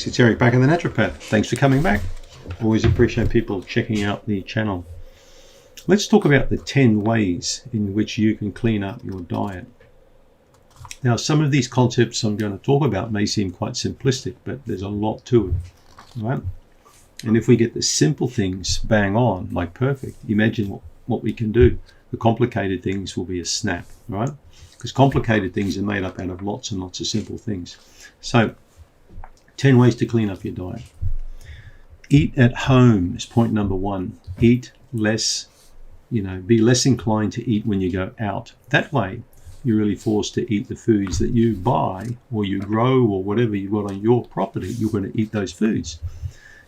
Greetings, it's Eric Bakker, the naturopath. Thanks for coming back. Always appreciate people checking out the channel. Let's talk about the 10 ways in which you can clean up your diet. Now, some of these concepts I'm going to talk about may seem quite simplistic, but there's a lot to it, right? And if we get the simple things bang on, like perfect, imagine what we can do. The complicated things will be a snap, right? Because complicated things are made up out of lots and lots of simple things. So, 10 ways to clean up your diet. Eat at home is point number one. Eat less, be less inclined to eat when you go out. That way, you're really forced to eat the foods that you buy or you grow or whatever you've got on your property. You're going to eat those foods.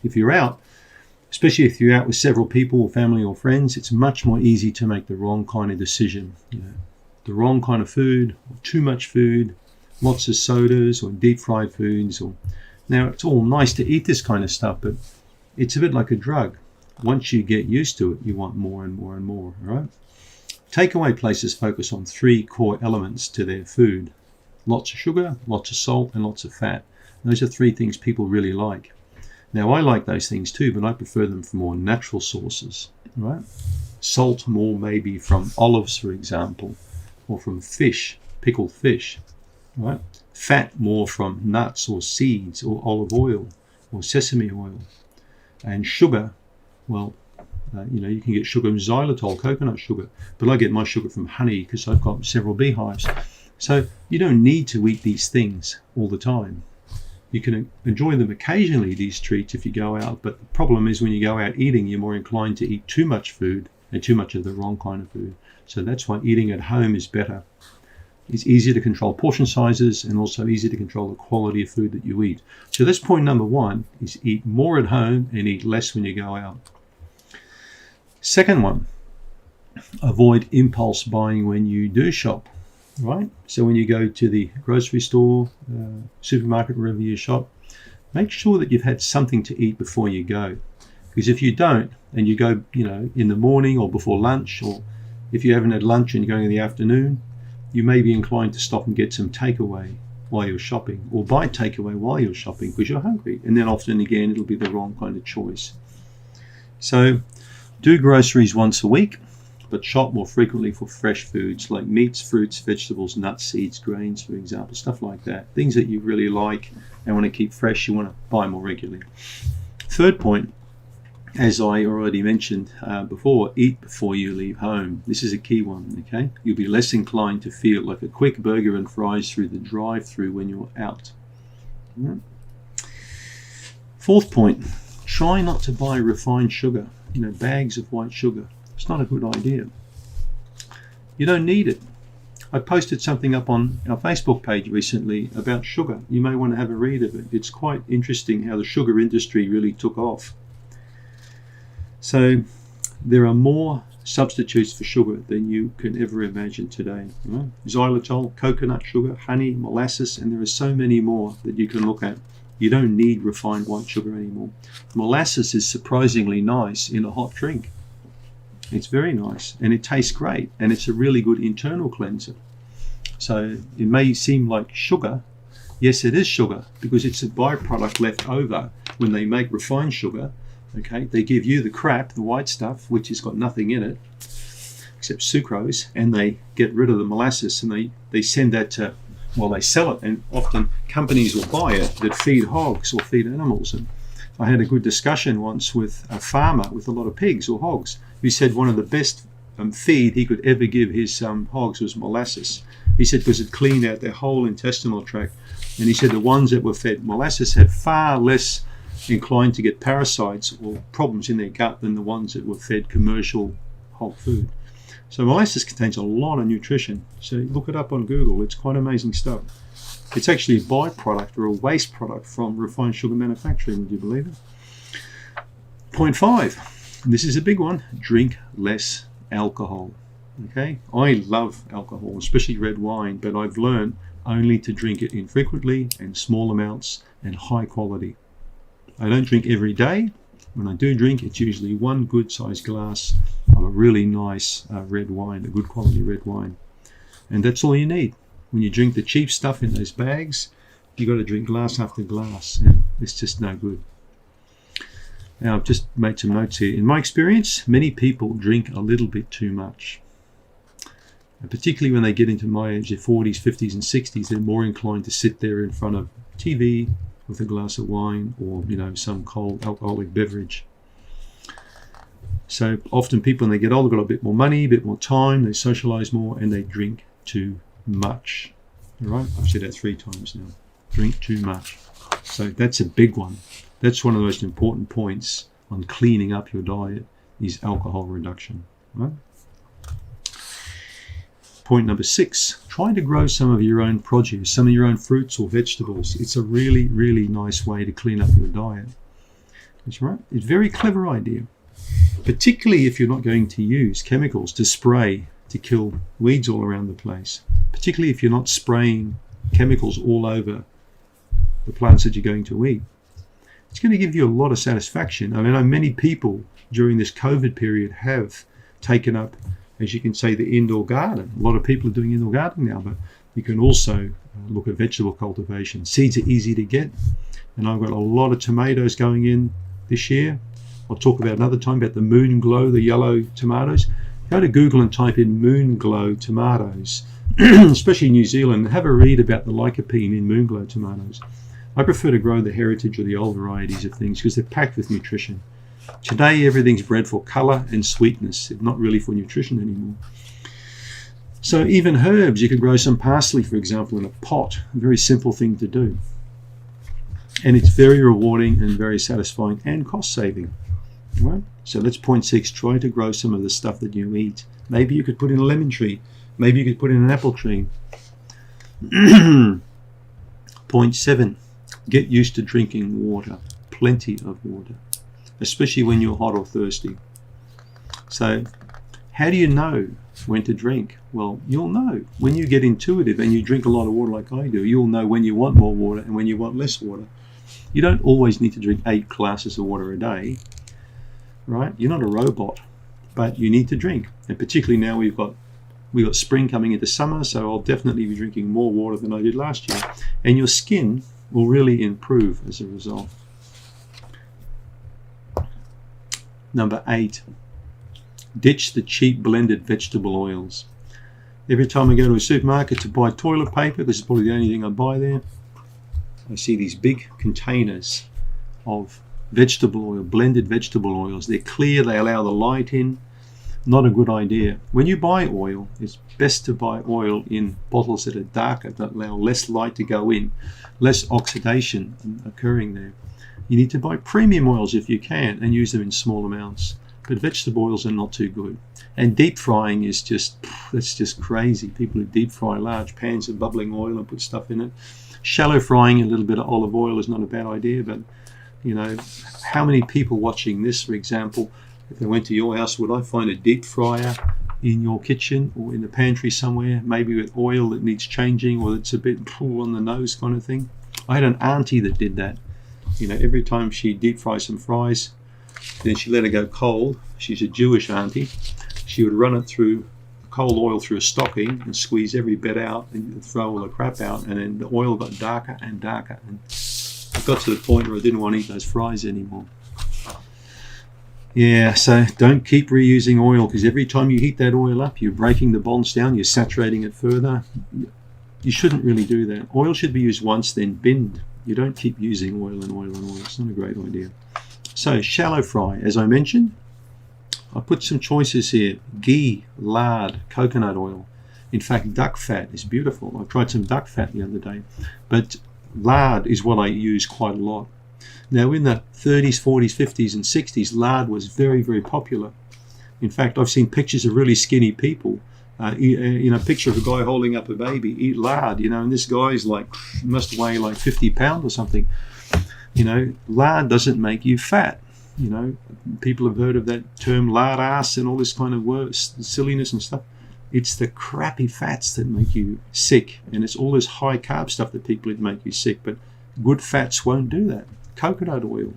If you're out, especially if you're out with several people or family or friends, it's much more easy to make the wrong kind of decision. The wrong kind of food, or too much food, lots of sodas or deep fried foods. Now, it's all nice to eat this kind of stuff, but it's a bit like a drug. Once you get used to it, you want more and more and more, right? Takeaway places focus on 3 core elements to their food. Lots of sugar, lots of salt, and lots of fat. Those are 3 things people really like. Now, I like those things too, but I prefer them from more natural sources, right? Salt more maybe from olives, for example, or from fish, pickled fish, right? Fat more from nuts or seeds or olive oil or sesame oil. And sugar, well, you can get sugar from xylitol, coconut sugar, but I get my sugar from honey because I've got several beehives. So you don't need to eat these things all the time. You can enjoy them occasionally, these treats, if you go out, but the problem is when you go out eating, you're more inclined to eat too much food and too much of the wrong kind of food. So that's why eating at home is better. It's easier to control portion sizes and also easier to control the quality of food that you eat. So that's point number 1, is eat more at home and eat less when you go out. Second one, avoid impulse buying when you do shop, right? So when you go to the grocery store, supermarket, wherever you shop, make sure that you've had something to eat before you go. Because if you don't, and you go, in the morning or before lunch, or if you haven't had lunch and you're going in the afternoon, you may be inclined to stop and get some takeaway while you're shopping, or buy takeaway while you're shopping because you're hungry. And then often again, it'll be the wrong kind of choice. So do groceries once a week, but shop more frequently for fresh foods like meats, fruits, vegetables, nuts, seeds, grains, for example, stuff like that. Things that you really like and want to keep fresh, you want to buy more regularly. Third point, as I already mentioned before, eat before you leave home. This is a key one, okay? You'll be less inclined to feel like a quick burger and fries through the drive-through when you're out. Yeah. Fourth point, try not to buy refined sugar, bags of white sugar. It's not a good idea. You don't need it. I posted something up on our Facebook page recently about sugar. You may want to have a read of it. It's quite interesting how the sugar industry really took off. So there are more substitutes for sugar than you can ever imagine today. Right? Xylitol, coconut sugar, honey, molasses, and there are so many more that you can look at. You don't need refined white sugar anymore. Molasses is surprisingly nice in a hot drink. It's very nice and it tastes great and it's a really good internal cleanser. So it may seem like sugar. Yes, it is sugar because it's a byproduct left over when they make refined sugar. Okay, they give you the crap, the white stuff, which has got nothing in it except sucrose, and they get rid of the molasses and they send that to, they sell it, and often companies will buy it that feed hogs or feed animals. And I had a good discussion once with a farmer with a lot of pigs or hogs who said one of the best feed he could ever give his hogs was molasses. He said because it cleaned out their whole intestinal tract, and he said the ones that were fed molasses had far less inclined to get parasites or problems in their gut than the ones that were fed commercial hog food. So molasses contains a lot of nutrition. So look it up on Google. It's quite amazing stuff. It's actually a byproduct or a waste product from refined sugar manufacturing. Would you believe it? Point 5. This is a big one. Drink less alcohol. Okay. I love alcohol, especially red wine, but I've learned only to drink it infrequently and small amounts and high quality. I don't drink every day. When I do drink, it's usually one good sized glass of a really nice red wine, a good quality red wine. And that's all you need. When you drink the cheap stuff in those bags, you got to drink glass after glass. And It's just no good. Now, I've just made some notes here. In my experience, many people drink a little bit too much. And particularly when they get into my age, their 40s, 50s and 60s, they're more inclined to sit there in front of TV with a glass of wine or, some cold alcoholic beverage. So often people, when they get older, got a bit more money, a bit more time, they socialize more, and they drink too much. All right? I've said that 3 times now. Drink too much. So that's a big one. That's one of the most important points on cleaning up your diet is alcohol reduction. Right? Point number 6, try to grow some of your own produce, some of your own fruits or vegetables. It's a really, really nice way to clean up your diet. That's right. It's a very clever idea, particularly if you're not going to use chemicals to spray to kill weeds all around the place, particularly if you're not spraying chemicals all over the plants that you're going to eat. It's going to give you a lot of satisfaction. I know many people during this COVID period have taken up, as you can say, the indoor garden. A lot of people are doing indoor gardening now, but you can also look at vegetable cultivation. Seeds are easy to get, and I've got a lot of tomatoes going in this year. I'll talk about another time about the Moon Glow, the yellow tomatoes. Go to Google and type in Moon Glow tomatoes, especially in New Zealand. Have a read about the lycopene in Moon Glow tomatoes. I prefer to grow the heritage or the old varieties of things because they're packed with nutrition. Today, everything's bred for colour and sweetness. It's not really for nutrition anymore. So even herbs, you could grow some parsley, for example, in a pot. A very simple thing to do. And it's very rewarding and very satisfying and cost-saving. Right? So that's point 6. Try to grow some of the stuff that you eat. Maybe you could put in a lemon tree. Maybe you could put in an apple tree. Point 7. Get used to drinking water. Plenty of water. Especially when you're hot or thirsty. So how do you know when to drink? Well, you'll know when you get intuitive and you drink a lot of water like I do. You'll know when you want more water and when you want less water. You don't always need to drink 8 glasses of water a day, right? You're not a robot, but you need to drink. And particularly now we've got spring coming into summer, so I'll definitely be drinking more water than I did last year. And your skin will really improve as a result. Number 8, ditch the cheap blended vegetable oils. Every time I go to a supermarket to buy toilet paper, this is probably the only thing I buy there, I see these big containers of vegetable oil, blended vegetable oils. They're clear, they allow the light in. Not a good idea. When you buy oil, it's best to buy oil in bottles that are darker, that allow less light to go in, less oxidation occurring there. You need to buy premium oils if you can and use them in small amounts. But vegetable oils are not too good. And deep frying is that's just crazy. People who deep fry large pans of bubbling oil and put stuff in it. Shallow frying a little bit of olive oil is not a bad idea, but how many people watching this, for example, if they went to your house, would I find a deep fryer in your kitchen or in the pantry somewhere, maybe with oil that needs changing or that's a bit on the nose kind of thing? I had an auntie that did that. Every time she deep fries some fries, then she let it go cold. She's a Jewish auntie. She would run it through cold oil through a stocking and squeeze every bit out and throw all the crap out, and then the oil got darker and darker. And it got to the point where I didn't want to eat those fries anymore. Yeah, so don't keep reusing oil, because every time you heat that oil up, you're breaking the bonds down, you're saturating it further. You shouldn't really do that. Oil should be used once, then binned. You don't keep using oil and oil and oil. It's not a great idea. So shallow fry, as I mentioned, I put some choices here. Ghee, lard, coconut oil. In fact, duck fat is beautiful. I tried some duck fat the other day, but lard is what I use quite a lot. Now, in the 30s, 40s, 50s, and 60s, lard was very, very popular. In fact, I've seen pictures of really skinny people. A picture of a guy holding up a baby, eat lard, and this guy's must weigh like 50 pounds or something. Lard doesn't make you fat. People have heard of that term, lard ass, and all this kind of words, silliness and stuff. It's the crappy fats that make you sick, and it's all this high carb stuff that people eat make you sick, but good fats won't do that. Coconut oil,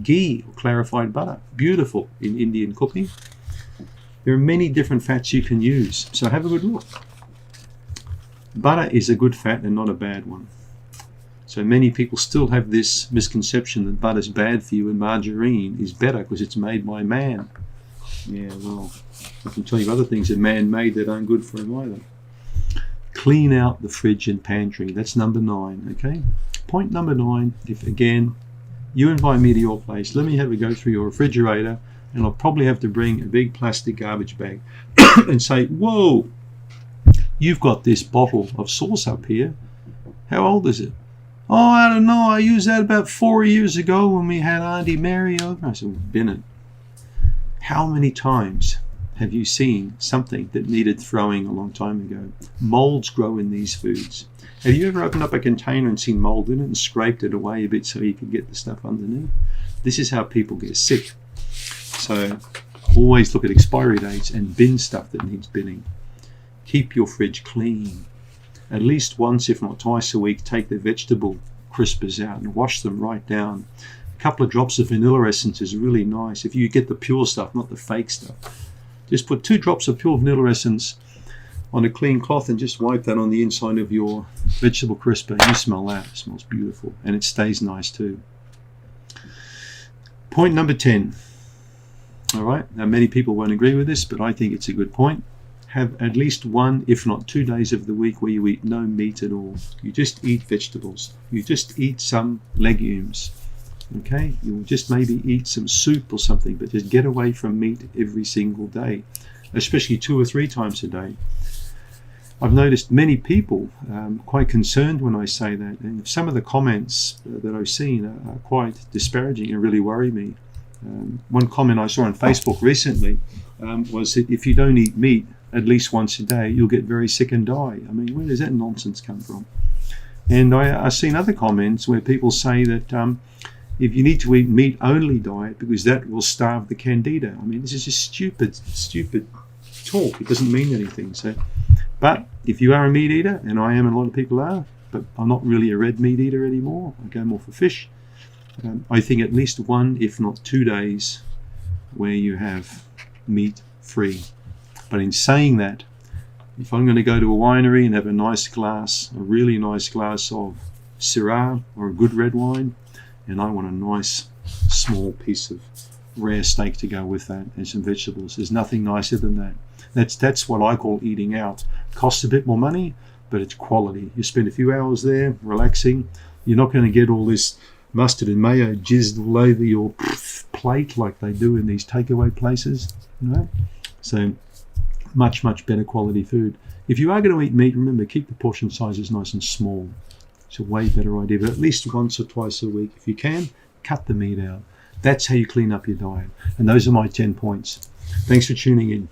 ghee, or clarified butter, beautiful in Indian cooking. There are many different fats you can use, so have a good look. Butter is a good fat and not a bad one. So many people still have this misconception that butter's bad for you and margarine is better because it's made by man. Yeah, well, I can tell you other things that man made that aren't good for him either. Clean out the fridge and pantry. That's number 9, okay? Point number 9, if again, you invite me to your place, let me have a go through your refrigerator, and I'll probably have to bring a big plastic garbage bag and say, whoa, you've got this bottle of sauce up here. How old is it? Oh, I don't know. I used that about 4 years ago when we had Auntie Mary over. I said, bin it. How many times have you seen something that needed throwing a long time ago? Molds grow in these foods. Have you ever opened up a container and seen mold in it and scraped it away a bit so you can get the stuff underneath? This is how people get sick. So always look at expiry dates and bin stuff that needs binning. Keep your fridge clean. At least once, if not twice a week, take the vegetable crispers out and wash them right down. A couple of drops of vanilla essence is really nice. If you get the pure stuff, not the fake stuff. Just put 2 drops of pure vanilla essence on a clean cloth and just wipe that on the inside of your vegetable crisper. You smell that. It smells beautiful. And it stays nice too. Point number 10. All right. Now, many people won't agree with this, but I think it's a good point. Have at least 1, if not 2 days of the week where you eat no meat at all. You just eat vegetables. You just eat some legumes. Okay? You'll just maybe eat some soup or something, but just get away from meat every single day, especially 2 or 3 times a day. I've noticed many people quite concerned when I say that, and some of the comments that I've seen are quite disparaging and really worry me. One comment I saw on Facebook recently was that if you don't eat meat at least once a day, you'll get very sick and die. I mean, where does that nonsense come from? And I've seen other comments where people say that if you need to eat meat-only diet because that will starve the Candida. I mean, this is just stupid talk. It doesn't mean anything. So, but if you are a meat eater, and I am, and a lot of people are, but I'm not really a red meat eater anymore. I go more for fish. I think at least 1, if not 2 days where you have meat-free. But in saying that, if I'm going to go to a winery and have a really nice glass of Syrah or a good red wine, and I want a nice small piece of rare steak to go with that and some vegetables, there's nothing nicer than that. That's what I call eating out. Costs a bit more money, but it's quality. You spend a few hours there relaxing. You're not going to get all this mustard and mayo jizzed all over your plate like they do in these takeaway places. Right? So much better quality food. If you are going to eat meat, remember, keep the portion sizes nice and small. It's a way better idea, but at least once or twice a week, if you can, cut the meat out. That's how you clean up your diet. And those are my 10 points. Thanks for tuning in.